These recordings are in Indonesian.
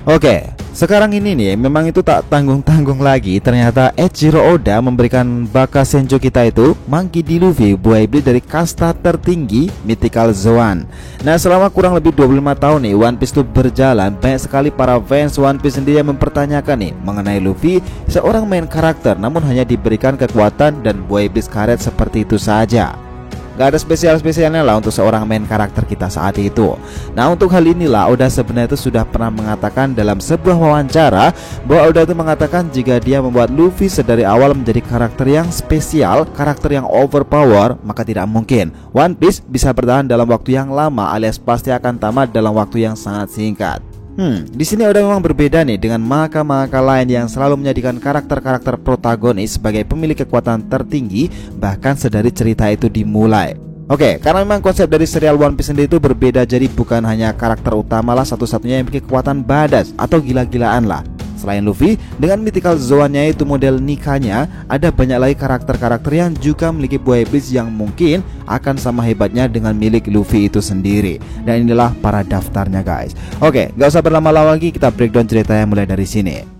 Oke, sekarang ini nih memang itu tak tanggung-tanggung lagi. Ternyata Eiichiro Oda memberikan Baka Senju kita itu Monkey D. Luffy, buah iblis dari kasta tertinggi Mythical Zoan. Nah, selama kurang lebih 25 tahun nih One Piece itu berjalan, banyak sekali para fans One Piece sendiri yang mempertanyakan nih mengenai Luffy, seorang main karakter namun hanya diberikan kekuatan dan buah iblis karet seperti itu saja. Gak ada spesial-spesialnya lah untuk seorang main karakter kita saat itu. Nah, untuk hal inilah Oda sebenarnya itu sudah pernah mengatakan dalam sebuah wawancara bahwa Oda itu mengatakan jika dia membuat Luffy sedari awal menjadi karakter yang spesial, karakter yang overpower, maka tidak mungkin One Piece bisa bertahan dalam waktu yang lama, alias pasti akan tamat dalam waktu yang sangat singkat. Di sini Oda memang berbeda nih dengan manga-manga lain yang selalu menjadikan karakter-karakter protagonis sebagai pemilik kekuatan tertinggi bahkan sedari cerita itu dimulai. Oke, karena memang konsep dari serial One Piece sendiri itu berbeda, jadi bukan hanya karakter utama lah satu-satunya yang memiliki kekuatan badass atau gila-gilaan lah. Selain Luffy, dengan Mythical Zoan-nya itu model Nika-nya, ada banyak lagi karakter-karakter yang juga memiliki buah iblis yang mungkin akan sama hebatnya dengan milik Luffy itu sendiri. Dan inilah para daftarnya guys. Oke, gak usah berlama-lama lagi, kita breakdown ceritanya mulai dari sini.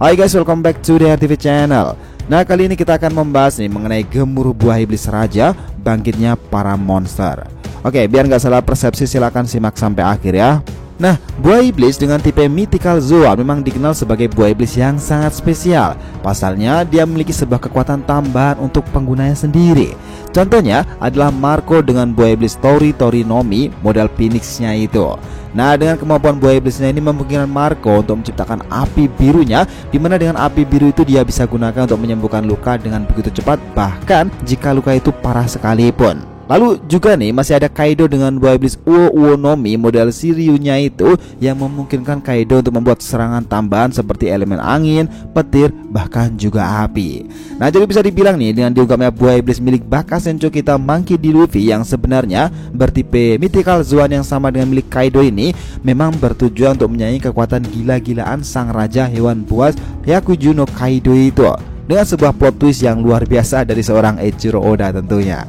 Hai guys, welcome back to the TV channel. Nah, kali ini kita akan membahas nih mengenai gemuruh buah iblis raja, bangkitnya para monster. Oke, biar nggak salah persepsi silahkan simak sampai akhir ya. Nah, buah iblis dengan tipe Mythical Zoan memang dikenal sebagai buah iblis yang sangat spesial. Pasalnya, dia memiliki sebuah kekuatan tambahan untuk penggunanya sendiri. Contohnya adalah Marco dengan buah iblis Tori Nomi model Phoenix-nya itu. Nah, dengan kemampuan buah iblisnya ini memungkinkan Marco untuk menciptakan api birunya, dimana dengan api biru itu dia bisa gunakan untuk menyembuhkan luka dengan begitu cepat, bahkan jika luka itu parah sekalipun. Lalu juga nih masih ada Kaido dengan buah iblis Uo Nomi model Shiryu-nya itu yang memungkinkan Kaido untuk membuat serangan tambahan seperti elemen angin, petir, bahkan juga api. Nah, jadi bisa dibilang nih dengan diungkapnya buah iblis milik Baka Senju kita Monkey D. Luffy yang sebenarnya bertipe Mythical Zoan yang sama dengan milik Kaido ini memang bertujuan untuk menyaingi kekuatan gila-gilaan sang raja hewan buas Hyakuju no Kaido itu, dengan sebuah plot twist yang luar biasa dari seorang Eiichiro Oda tentunya.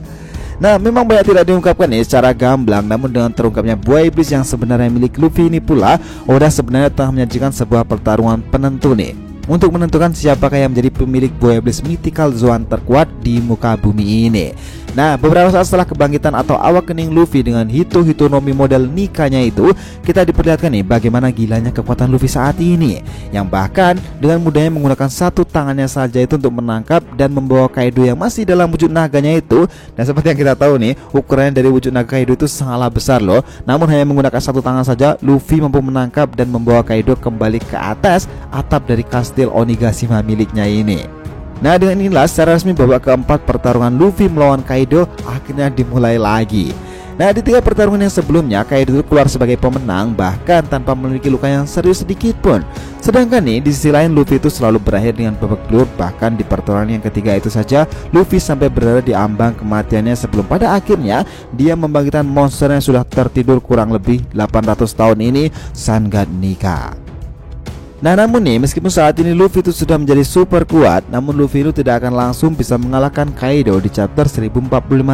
Nah, memang banyak tidak diungkapkan nih secara gamblang, namun dengan terungkapnya buah iblis yang sebenarnya milik Luffy ini pula, Oda sebenarnya telah menyajikan sebuah pertarungan penentu nih untuk menentukan siapakah yang menjadi pemilik buah iblis Mythical Zoan terkuat di muka bumi ini. Nah, beberapa saat setelah kebangkitan atau awakening Luffy dengan Hito Nomi model Nika-nya itu, kita diperlihatkan nih bagaimana gilanya kekuatan Luffy saat ini, yang bahkan dengan mudahnya menggunakan satu tangannya saja itu untuk menangkap dan membawa Kaido yang masih dalam wujud naganya itu. Dan seperti yang kita tahu nih, ukurannya dari wujud naga Kaido itu sangatlah besar loh. Namun hanya menggunakan satu tangan saja, Luffy mampu menangkap dan membawa Kaido kembali ke atas atap dari kastil Onigashima miliknya ini. Nah, dengan inilah secara resmi babak keempat pertarungan Luffy melawan Kaido akhirnya dimulai lagi. Nah, di 3 pertarungan yang sebelumnya Kaido itu keluar sebagai pemenang bahkan tanpa memiliki luka yang serius sedikit pun. Sedangkan nih di sisi lain Luffy itu selalu berakhir dengan babak belur, bahkan di pertarungan yang ketiga itu saja Luffy sampai berada di ambang kematiannya sebelum pada akhirnya dia membangkitkan monster yang sudah tertidur kurang lebih 800 tahun ini, Sun God Nika. Nah, namun nih meskipun saat ini Luffy itu sudah menjadi super kuat, namun Luffy itu tidak akan langsung bisa mengalahkan Kaido di chapter 1045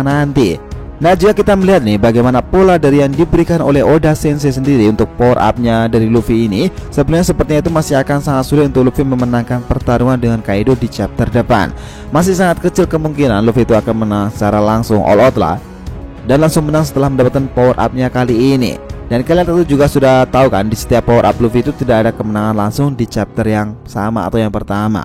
nanti. Nah, jika kita melihat nih bagaimana pola dari yang diberikan oleh Oda Sensei sendiri untuk power up-nya dari Luffy ini, sebenarnya sepertinya itu masih akan sangat sulit untuk Luffy memenangkan pertarungan dengan Kaido di chapter depan. Masih sangat kecil kemungkinan Luffy itu akan menang secara langsung all out lah, dan langsung menang setelah mendapatkan power up-nya kali ini. Dan kalian tentu juga sudah tahu kan, di setiap power up Luffy itu tidak ada kemenangan langsung di chapter yang sama atau yang pertama.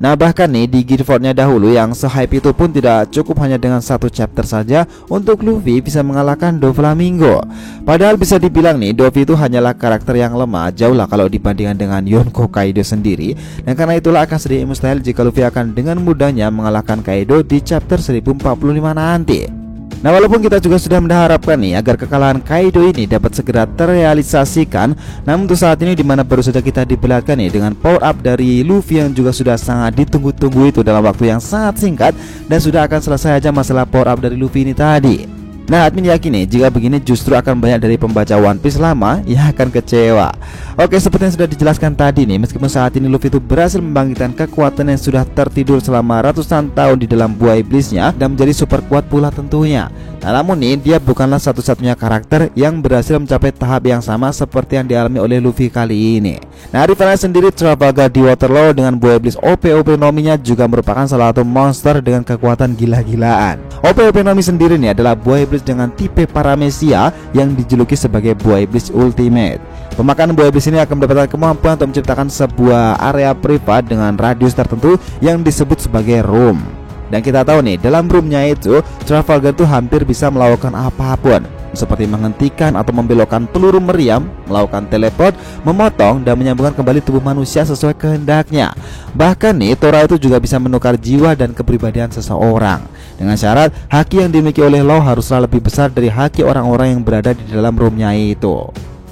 Nah, bahkan nih di Gear 4-nya dahulu yang se-hype itu pun tidak cukup hanya dengan satu chapter saja untuk Luffy bisa mengalahkan Doflamingo. Padahal bisa dibilang nih Dovi itu hanyalah karakter yang lemah jauh lah kalau dibandingkan dengan Yonko Kaido sendiri. Dan karena itulah akan sedikit mustahil jika Luffy akan dengan mudahnya mengalahkan Kaido di chapter 1045 nanti. Nah, walaupun kita juga sudah mengharapkan nih agar kekalahan Kaido ini dapat segera terrealisasikan, namun untuk saat ini dimana baru saja kita diperlihatkan nih dengan power up dari Luffy yang juga sudah sangat ditunggu-tunggu itu dalam waktu yang sangat singkat, dan sudah akan selesai aja masalah power up dari Luffy ini tadi. Nah, admin yakin nih jika begini justru akan banyak dari pembaca One Piece lama yang akan kecewa. Oke, seperti yang sudah dijelaskan tadi nih, meskipun saat ini Luffy itu berhasil membangkitkan kekuatan yang sudah tertidur selama ratusan tahun di dalam buah iblisnya dan menjadi super kuat pula tentunya. Nah, namun nih dia bukanlah satu-satunya karakter yang berhasil mencapai tahap yang sama seperti yang dialami oleh Luffy kali ini. Nah, rivalnya sendiri Trafalgar di Waterloo dengan buah iblis OP-OP Nominya juga merupakan salah satu monster dengan kekuatan gila-gilaan. OP-OP Nomi sendiri nih adalah buah iblis dengan tipe Paramecia yang dijuluki sebagai buah iblis ultimate. Pemakan buah iblis ini akan mendapatkan kemampuan untuk menciptakan sebuah area privat dengan radius tertentu yang disebut sebagai room. Dan kita tahu nih, dalam roomnya itu Trafalgar tuh hampir bisa melakukan apapun, seperti menghentikan atau membelokkan peluru meriam, melakukan teleport, memotong dan menyambungkan kembali tubuh manusia sesuai kehendaknya. Bahkan nih, Tora itu juga bisa menukar jiwa dan kepribadian seseorang, dengan syarat haki yang dimiliki oleh Law haruslah lebih besar dari haki orang-orang yang berada di dalam roomnya itu.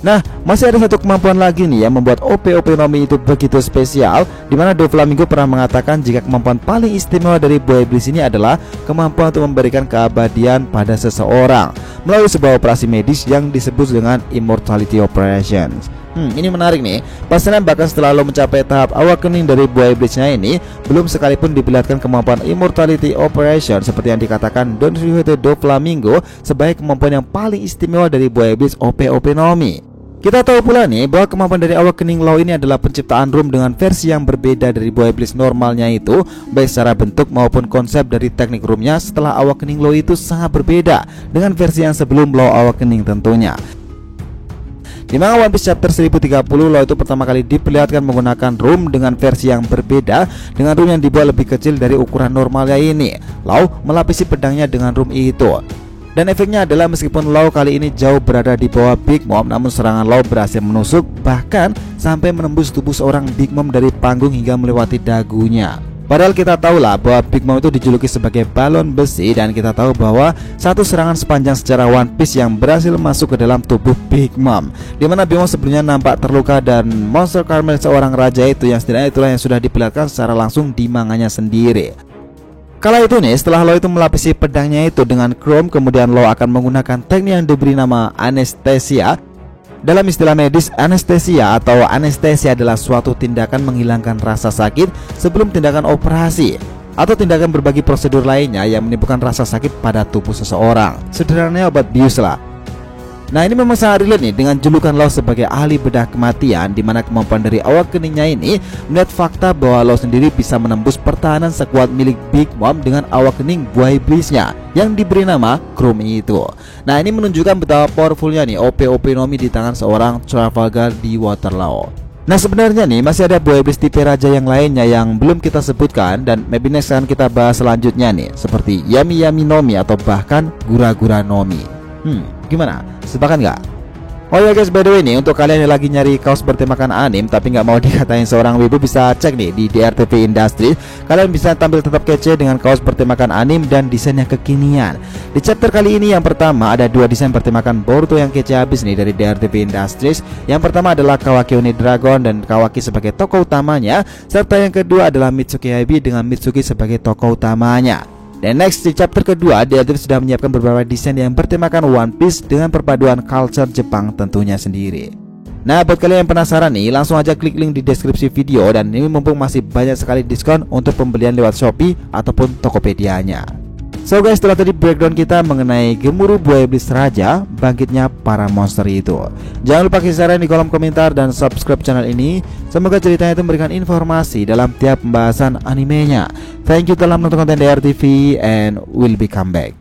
Nah, masih ada satu kemampuan lagi nih yang membuat OP-OP Nomi itu begitu spesial, dimana Doflamingo pernah mengatakan jika kemampuan paling istimewa dari buah iblis ini adalah kemampuan untuk memberikan keabadian pada seseorang melalui sebuah operasi medis yang disebut dengan Immortality Operations. Ini menarik nih. Pasalnya bahkan setelah lo mencapai tahap awakening dari buah iblisnya ini, belum sekalipun diperlihatkan kemampuan Immortality Operation seperti yang dikatakan Don Quixote Doflamingo sebagai kemampuan yang paling istimewa dari buah iblis OP-OP Nomi. Kita tahu pula nih bahwa kemampuan dari Awakening Law ini adalah penciptaan room dengan versi yang berbeda dari buah iblis normalnya itu, baik secara bentuk maupun konsep dari teknik roomnya setelah Awakening Law itu sangat berbeda dengan versi yang sebelum Law Awakening tentunya. Di mana One Piece chapter 1030 Law itu pertama kali diperlihatkan menggunakan room dengan versi yang berbeda, dengan room yang dibuat lebih kecil dari ukuran normalnya ini. Law melapisi pedangnya dengan room itu. Dan efeknya adalah meskipun Law kali ini jauh berada di bawah Big Mom, namun serangan Law berhasil menusuk bahkan sampai menembus tubuh seorang Big Mom dari panggung hingga melewati dagunya. Padahal kita tahu lah bahwa Big Mom itu dijuluki sebagai balon besi, dan kita tahu bahwa satu serangan sepanjang sejarah One Piece yang berhasil masuk ke dalam tubuh Big Mom, dimana Big Mom sebelumnya nampak terluka dan monster Carmel seorang raja itu yang setidaknya itulah yang sudah diperlihatkan secara langsung di manganya sendiri. Kala itu nih, setelah Law itu melapisi pedangnya itu dengan chrome, kemudian Law akan menggunakan teknik yang diberi nama anestesia. Dalam istilah medis, anestesia atau anestesia adalah suatu tindakan menghilangkan rasa sakit sebelum tindakan operasi atau tindakan berbagai prosedur lainnya yang menimbulkan rasa sakit pada tubuh seseorang. Sederhananya obat bius lah. Nah, ini memang sangat relate nih dengan julukan Law sebagai ahli bedah kematian, di mana kemampuan dari Awakeningnya ini melihat fakta bahwa Law sendiri bisa menembus pertahanan sekuat milik Big Mom dengan Awakening buah iblisnya yang diberi nama Chrome itu. Nah, ini menunjukkan betapa powerfulnya nih OP-OP Nomi di tangan seorang Trafalgar di Waterloo. Nah, sebenarnya nih masih ada buah iblis tipe raja yang lainnya yang belum kita sebutkan, dan maybe next akan kita bahas selanjutnya nih, seperti Yami Yami Nomi atau bahkan Gura Gura Nomi. Gimana? Sepakat nggak? Oh ya guys, by the way nih, untuk kalian yang lagi nyari kaos bertemakan anime tapi nggak mau dikatain seorang wibu, bisa cek nih di DRTV Industries. Kalian bisa tampil tetap kece dengan kaos bertemakan anime dan desainnya kekinian. Di chapter kali ini yang pertama ada dua desain bertemakan Boruto yang kece habis nih dari DRTV Industries. Yang pertama adalah Kawaki Oni Dragon dan Kawaki sebagai tokoh utamanya, serta yang kedua adalah Mitsuki Yaibi dengan Mitsuki sebagai tokoh utamanya. Dan next, di chapter kedua, DRTV sudah menyiapkan beberapa desain yang bertemakan One Piece dengan perpaduan culture Jepang tentunya sendiri. Nah, buat kalian yang penasaran nih, langsung aja klik link di deskripsi video, dan ini mumpung masih banyak sekali diskon untuk pembelian lewat Shopee ataupun Tokopedia-nya. So guys, setelah tadi breakdown kita mengenai gemuruh buah iblis raja, bangkitnya para monster itu, jangan lupa kasih saran di kolom komentar dan subscribe channel ini. Semoga ceritanya itu memberikan informasi dalam tiap pembahasan animenya. Thank you telah menonton konten DRTV and we'll be come back.